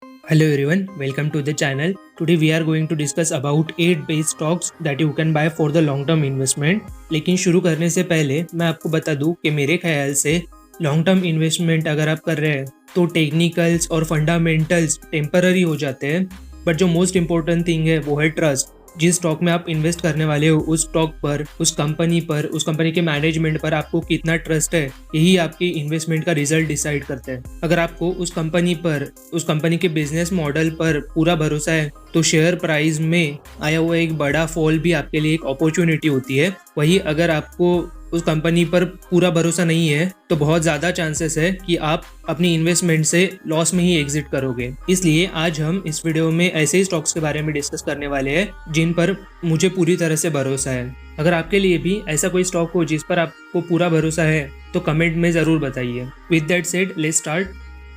Hello everyone, welcome to the channel. Today we are going to discuss about 8 base stocks that you can buy for the long term investment. लेकिन शुरू करने से पहले मैं आपको बता दूं कि मेरे ख्याल से लॉन्ग टर्म इन्वेस्टमेंट अगर आप कर रहे हैं तो टेक्निकल्स और फंडामेंटल्स टेम्पररी हो जाते हैं, बट जो मोस्ट इंपॉर्टेंट थिंग है वो है ट्रस्ट। जिस स्टॉक में आप इन्वेस्ट करने वाले हो उस स्टॉक पर, उस कंपनी के मैनेजमेंट पर आपको कितना ट्रस्ट है, यही आपकी इन्वेस्टमेंट का रिजल्ट डिसाइड करते हैं। अगर आपको उस कंपनी के बिजनेस मॉडल पर पूरा भरोसा है तो शेयर प्राइस में आया हुआ एक बड़ा फॉल भी आपके लिए एक अपॉर्चुनिटी होती है। वही अगर आपको उस कंपनी पर पूरा भरोसा नहीं है तो बहुत ज़्यादा चांसेस है कि आप अपनी इन्वेस्टमेंट से लॉस में ही एग्जिट करोगे। इसलिए आज हम इस वीडियो में ऐसे ही स्टॉक्स के बारे में डिस्कस करने वाले हैं जिन पर मुझे पूरी तरह से भरोसा है। अगर आपके लिए भी ऐसा कोई स्टॉक हो जिस पर आपको पूरा भरोसा है तो कमेंट में ज़रूर बताइए। With that said let's start.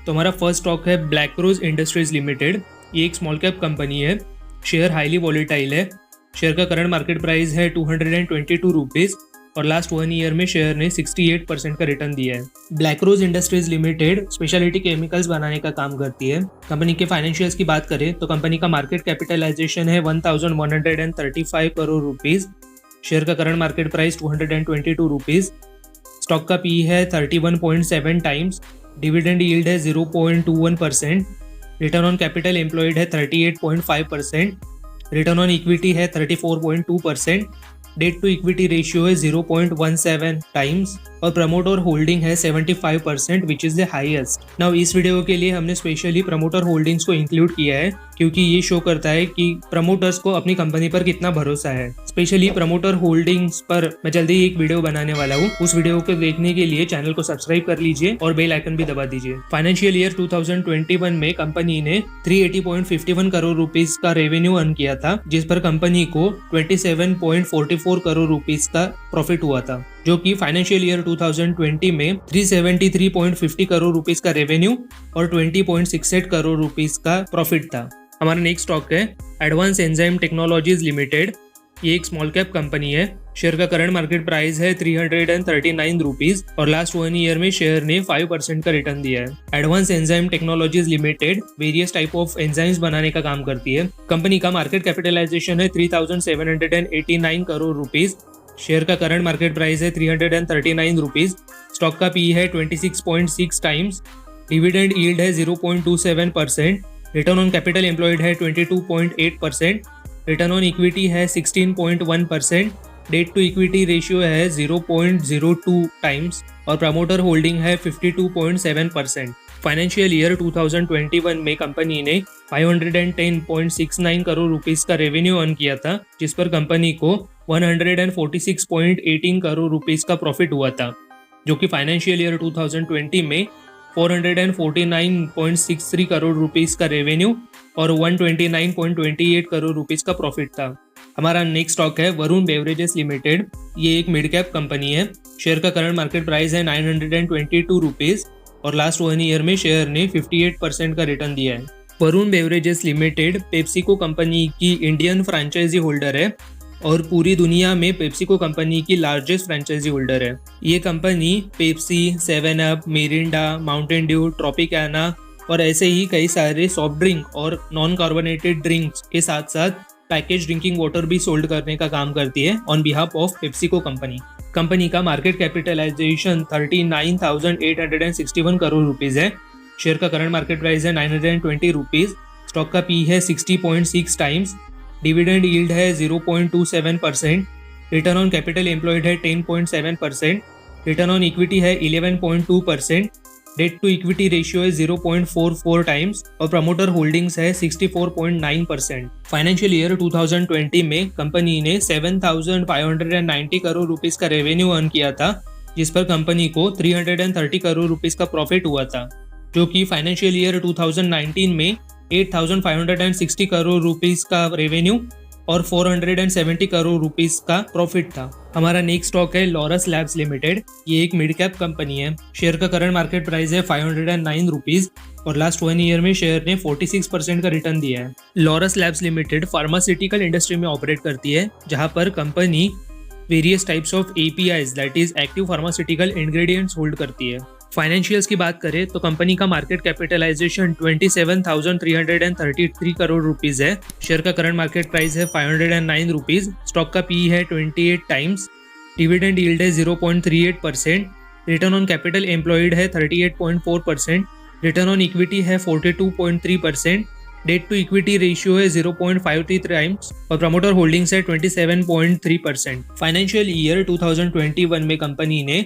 तो हमारा फर्स्ट स्टॉक है ब्लैकरोज इंडस्ट्रीज लिमिटेड। ये एक स्मॉल कैप कंपनी है। शेयर हाईली वॉलेटाइल है। शेयर का करंट मार्केट प्राइस है 222 रुपीज़ और लास्ट 1 ईयर में शेयर ने 68% का रिटर्न दिया है। ब्लैकरोज इंडस्ट्रीज लिमिटेड स्पेशलिटी केमिकल्स बनाने का काम करती है। कंपनी के फाइनेंशियल्स की बात करें तो कंपनी का मार्केट कैपिटलाइजेशन है 1135 करोड़ रुपीज़। शेयर का current market price 222 rupees. Stock का पी है 31.7 टाइम्स। डिविडेंड यील्ड है 0.21%। रिटर्न ऑन कैपिटल एम्प्लॉयड है 38.5%। रिटर्न ऑन इक्विटी है 34.2%। डेट टू इक्विटी रेशियो है 0.17 टाइम्स और प्रमोटर होल्डिंग है 75% which is the highest. Now इस वीडियो के लिए हमने स्पेशली प्रमोटर होल्डिंग्स को इंक्लूड किया है क्योंकि ये शो करता है कि प्रमोटर्स को अपनी कंपनी पर कितना भरोसा है। स्पेशली प्रमोटर होल्डिंग्स पर मैं जल्दी ही एक वीडियो बनाने वाला हूँ। उस वीडियो को देखने के लिए चैनल को सब्सक्राइब कर लीजिए और बेल आइकन भी दबा दीजिए। फाइनेंशियल ईयर 2021 में कंपनी ने 380.51 करोड़ रुपीज का रेवेन्यू अर्न किया था, जिस पर कंपनी को 27.44 करोड़ रुपीज का प्रॉफिट हुआ था, जो कि फाइनेंशियल ईयर 2020 में 373.50 करोड़ रुपीस का रेवेन्यू और 20.68 करोड़ रुपीस का प्रॉफिट था। हमारा नेक्स्ट स्टॉक है एडवांस एंजाइम टेक्नोलॉजीज लिमिटेड। ये एक स्मॉल कैप कंपनी है। शेयर का करंट मार्केट प्राइस है 339 रुपीज और लास्ट 1 ईयर में शेयर ने 5% का रिटर्न दिया है। Advance enzyme technologies limited various type of enzymes बनाने का काम करती है। कंपनी का मार्केट कैपिटलाइजेशन है 3789 करोड़ रुपीज। शेयर का करंट मार्केट प्राइस है 339 रुपीज। स्टॉक का पी है 26.6 टाइम्स। डिविडेंड यील्ड है 0.27%। रिटर्न ऑन कैपिटल एम्प्लॉयड है 22.8%। रिटर्न ऑन इक्विटी है 16.1%। डेट टू इक्विटी रेशियो है 0.02 टाइम्स और प्रमोटर होल्डिंग है 52.7%। फाइनेंशियल ईयर 2021 में कंपनी ने 510.69 करोड़ रुपीस का रेवेन्यू अर्न किया था, जिस पर कंपनी को 146.18 करोड़ रुपीस का प्रॉफिट हुआ था, जो कि फाइनेंशियल ईयर 2020 में 449.63 करोड़ रुपीस का रेवेन्यू और 129.28 करोड़ रुपीस का प्रॉफिट था। हमारा नेक्स्ट स्टॉक है वरुण बेवरेजेस लिमिटेड। ये एक मिड कैप कंपनी है। शेयर का करंट मार्केट प्राइस है 922 रुपीज़ और लास्ट 1 ईयर में शेयर ने 58% का रिटर्न दिया है। Varun beverages limited PepsiCo company की इंडियन फ्रेंचाइजी होल्डर है और पूरी दुनिया में पेप्सिको कंपनी की लार्जेस्ट फ्रेंचाइजी होल्डर है। ये company Pepsi, 7 up, Mirinda, Mountain Dew, Tropicana और ऐसे ही कई सारे सॉफ्ट ड्रिंक और नॉन कार्बोनेटेड ड्रिंक्स के साथ साथ पैकेज ड्रिंकिंग वाटर भी सोल्ड करने का काम करती है on behalf of PepsiCo company. Company का मार्केट कैपिटलाइजेशन 39,861 करोड़ रुपीज़ है। शेयर का करंट मार्केट प्राइस है 920 रुपीज़। स्टॉक का पी है 60.6 टाइम्स। डिविडेंड यील्ड है 0.27%। रिटर्न ऑन कैपिटल एम्प्लॉयड है 10.7%। रिटर्न ऑन इक्विटी है 11.2%। डेट टू इक्विटी रेशियो है 0.44 टाइम्स और प्रमोटर होल्डिंग्स है 64.9%। फाइनेंशियल ईयर 2020 में कंपनी ने 7,590 करोड़ रुपीस का रेवेन्यू अर्न किया था, जिस पर कंपनी को 330 करोड़ रुपीस का प्रॉफिट हुआ था, जो कि फाइनेंशियल ईयर 2019 में 8,560 करोड़ रुपीस का रेवेन्यू और 470 करोड़ रुपीस का प्रॉफिट था। हमारा नेक्स्ट स्टॉक है लॉरस लैब्स लिमिटेड। ये एक मिड कैप कंपनी है। शेयर का करंट मार्केट प्राइस है 509 रुपीज़ और लास्ट 1 ईयर में शेयर ने 46% का रिटर्न दिया है। Laurus labs limited pharmaceutical industry में ऑपरेट करती है, जहां पर company various types of APIs that is active pharmaceutical ingredients hold करती है। फाइनेंशियल्स की बात करें तो कंपनी का मार्केट कैपिटलाइजेशन 27,333 करोड़ रुपीस है। शेयर का करंट मार्केट प्राइस है 509 रुपीज। स्टॉक का पी है 28 टाइम्स। डिविडेंड यील्ड है 0.38%। रिटर्न ऑन कैपिटल एम्प्लॉयड है 38.4%। रिटर्न ऑन इक्विटी है 42.3%। डेट टू इक्विटी रेशियो है 0.53 टाइम्स और प्रमोटर होल्डिंग्स है 27.3%। फाइनेंशियल ईयर 2021 में कंपनी ने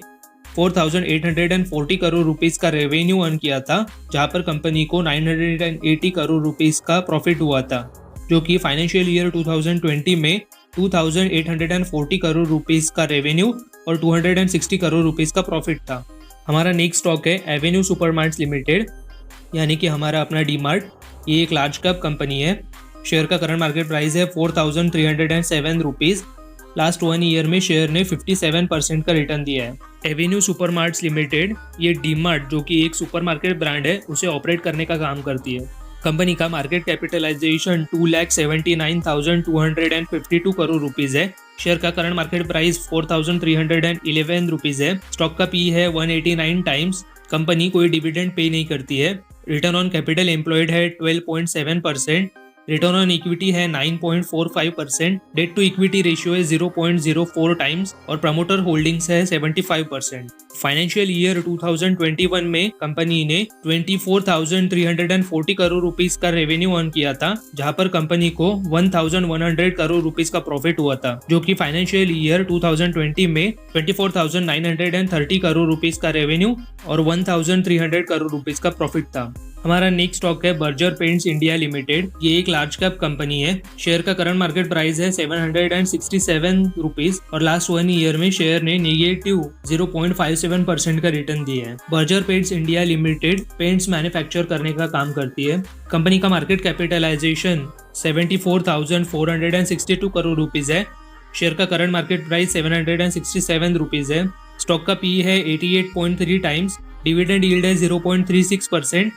4,840 करोड़ रुपीस का रेवेन्यू अर्न किया था, जहां पर कंपनी को 980 करोड़ रुपीस का प्रॉफिट हुआ था, जो कि फाइनेंशियल ईयर 2020 में 2,840 करोड़ रुपीस का रेवेन्यू और 260 करोड़ रुपीस का प्रॉफिट था। हमारा नेक्स्ट स्टॉक है एवेन्यू सुपरमार्ट्स लिमिटेड, यानी कि हमारा अपना डीमार्ट। ये एक लार्ज कैप कंपनी है। शेयर का करंट मार्केट प्राइस है 4,307 रुपीज़। लास्ट 1 ईयर में शेयर ने 57% का रिटर्न दिया है। एवेन्यू सुपरमार्ट्स लिमिटेड ये डीमार्ट, जो कि एक सुपरमार्केट ब्रांड है, उसे ऑपरेट करने का काम करती है। कंपनी का मार्केट कैपिटलाइजेशन 2,79,252 करोड़ रुपीज़ है। शेयर का करंट मार्केट प्राइस 4,311 रुपीज़ है। स्टॉक का पी है 189 टाइम्स। कंपनी कोई डिविडेंड पे नहीं करती है। रिटर्न ऑन कैपिटल एम्प्लॉयड है 12.7%। रिटर्न ऑन इक्विटी है 9.45%। डेट टू इक्विटी रेशियो है 0.04 टाइम्स और प्रमोटर होल्डिंग्स है 75%। फाइनेंशियल ईयर 2021 में कंपनी ने 24,340 करोड़ रुपीस का रेवेन्यू अर्न किया था, जहां पर कंपनी को 1,100 करोड़ रुपीस का प्रॉफिट हुआ था, जो कि फाइनेंशियल ईयर 2020 में 24,930 करोड़ रुपीस का रेवेन्यू और 1,300 करोड़ रुपीस का प्रॉफिट था। हमारा नेक्स्ट स्टॉक है बर्जर पेंट्स इंडिया लिमिटेड। ये एक लार्ज कैप कंपनी है। शेयर का करंट मार्केट प्राइस है 767 रुपीज और लास्ट 1 ईयर में शेयर ने नेगेटिव 0.57% का रिटर्न दिया है। Berger paints India limited paints manufacture करने का काम करती है। कंपनी का मार्केट कैपिटलाइजेशन 74,462 करोड़ रुपीज है। शेयर का करंट मार्केट प्राइस 767 रुपीज है। स्टॉक का पी है 88.3 टाइम्स। डिविडेंड यील्ड है 0.36%।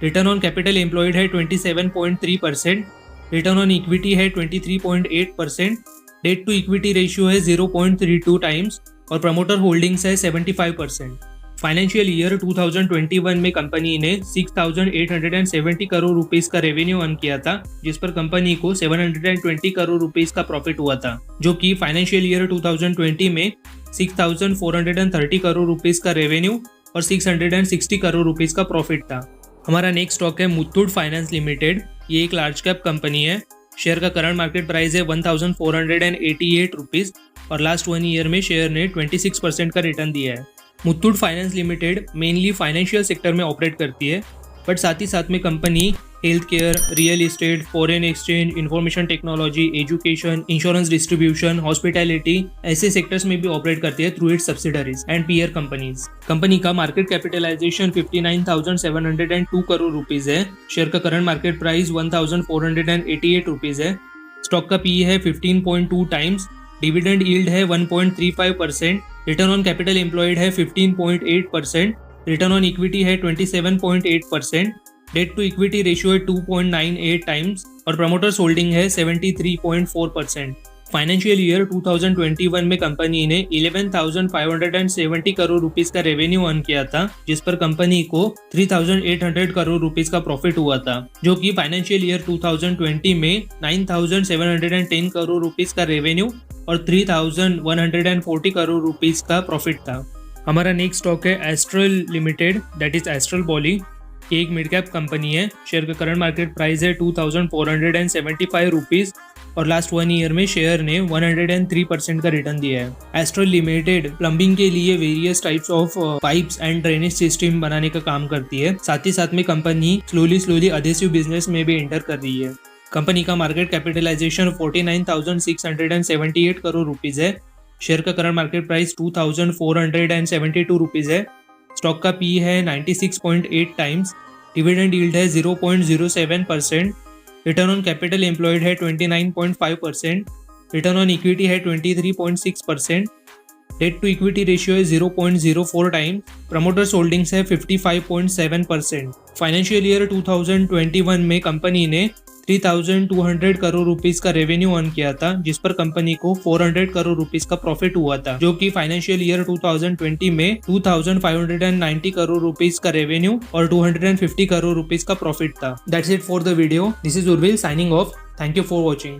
रिटर्न ऑन कैपिटल एम्प्लॉयड है 27.3%। रिटर्न ऑन इक्विटी है 23.8%। डेट टू इक्विटी रेशियो है 0.32 टाइम्स और प्रमोटर होल्डिंग्स है 75%। फाइनेंशियल ईयर 2021 में कंपनी ने 6,870 करोड़ रुपीस का रेवेन्यू अर्न किया था, जिस पर कंपनी को 720 करोड़ रुपीस का प्रॉफिट हुआ था, जो कि फाइनेंशियल ईयर 2020 में 6,430 करोड़ रुपीस का रेवेन्यू और 660 करोड़ रुपीस का प्रॉफिट था। हमारा नेक्स्ट स्टॉक है मुथूट फाइनेंस लिमिटेड। ये एक लार्ज कैप कंपनी है। शेयर का करंट मार्केट प्राइस है 1,488 रुपीज़ और लास्ट 1 ईयर में शेयर ने 26% का रिटर्न दिया है। Muthoot finance limited mainly financial sector में ऑपरेट करती है, बट साथ ही साथ में company health care, real estate, foreign exchange, information technology, education, insurance distribution, hospitality ऐसे सेक्टर्स में भी ऑपरेट करती है through it's subsidiaries and peer companies. Company का मार्केट कैपिटलाइजेशन 59,702 करोड़ रुपीज है। शेयर का करंट मार्केट प्राइस 1,488 रुपीज है। स्टॉक का पी है 15.2 टाइम्स। डिविडेंड यील्ड है 1.35%। रिटर्न ऑन कैपिटल एम्प्लॉयड है 15.8%। रिटर्न ऑन इक्विटी है 27.8%। डेट टू इक्विटी रेशियो है 2.98 टाइम्स और प्रमोटर्स होल्डिंग है 73.4%। फाइनेंशियल ईयर 2021 में कंपनी ने 11,570 करोड़ रुपीस का रेवेन्यू अर्न किया था, जिस पर कंपनी को 3,800 करोड़ रुपीस का प्रॉफिट हुआ था, जो कि फाइनेंशियल ईयर 2020 में 9,710 करोड़ रुपीस का रेवेन्यू और 3,140 करोड़ रुपीस का प्रॉफिट था। हमारा नेक्स्ट स्टॉक है astral limited, that is astral poly. एक मिड कैप कंपनी है। शेयर का करंट मार्केट प्राइस है 2,475 रुपीज़ और लास्ट 1 ईयर में शेयर ने 103% का रिटर्न दिया है। एस्ट्रल लिमिटेड प्लम्बिंग के लिए various types of pipes and drainage system बनाने का काम करती है। साथ ही साथ में कंपनी स्लोली अधेसिव बिजनेस में भी एंटर कर रही है। कंपनी का मार्केट कैपिटलाइजेशन 49,678 करोड़ रुपीज़ है। शेयर का करंट मार्केट प्राइस 2,472 रुपीज़ है। स्टॉक का पी है 96.8 टाइम्स। डिविडेंड यील्ड है 0.07%। रिटर्न ऑन कैपिटल एम्प्लॉयड है 29.5%। रिटर्न ऑन इक्विटी है 23.6%। डेट टू इक्विटी रेशियो है 0.04 टाइम्स। प्रमोटर्स होल्डिंग्स है 55.7%। फाइनेंशियल ईयर 2021 में कंपनी ने 3200 करोड़ रुपीस का रेवेन्यू अर्न किया था, जिस पर कंपनी को 400 करोड़ रुपीस का प्रॉफिट हुआ था, जो कि फाइनेंशियल ईयर 2020 में 2590 करोड़ रुपीस का रेवेन्यू और 250 करोड़ रुपीस का प्रॉफिट था। That's it for the video. This is Urvil signing off. Thank you for watching.